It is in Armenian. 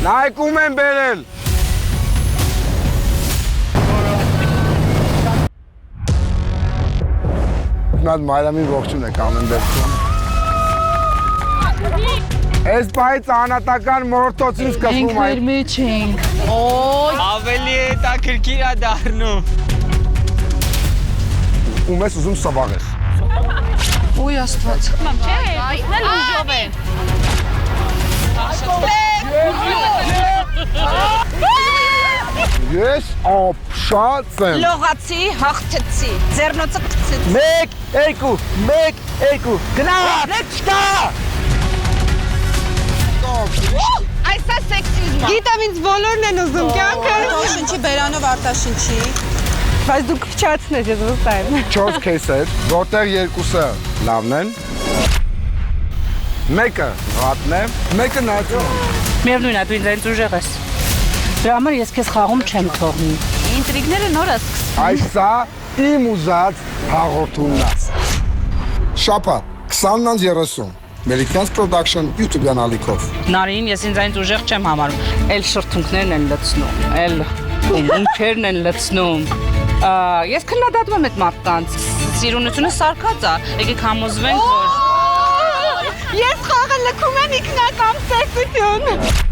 Նայեք ում են բերել։ Նад Մարիամին ողջուն եք ամեն դեպքում։ Այս պահից անհատական մորթոցին սկսվում է։ Մենք մեջ ենք։ Ավելի հետաքրքիր է դառնում։ Ում ես ուզում սվաղես։ Ոյ Աստված։ Չէ, դուսնել ուժով է։ Ես ապշած եմ։ Լողացի, հաղթեցի, ձեռնոցը կծեցի։ 1, 2, գնա, չկա։ Այսա սեքսիզմ։ Գիտեմ ինձ բոլորն են ուզում կյանքը։ Արտաշնչի բերանով արտաշնչի։ Բայց դու քչացնես ես վստահ եմ։ 4 кейսեր, որտեղ երկուսը լավն են։ Մեկը վատն է, մեկը նայեցում։ Միևնույն է, դու ինձ այնց ուժեղ ես։ Դրա համար ես քեզ խաղում չեմ թողնի։ Ինտրիգները նոր է սկսվում։ Այսա իմ ուզած հաղորդումն է։ Շաբաթ 20:30 Americans Production YouTube-յան ալիքով։ Նարին ես ինձ այնց ուժեղ չեմ համարում։ Էլ շրթունքներն են լցնում, էլ ունքերն են լցնում։ Ես քննադատում եմ այդ մարդկանց։ Սիրունությունը սարկած է։ Եկեք համոզվենք, որ Ես խաղը լքում եմ ինքնական սեքսություն։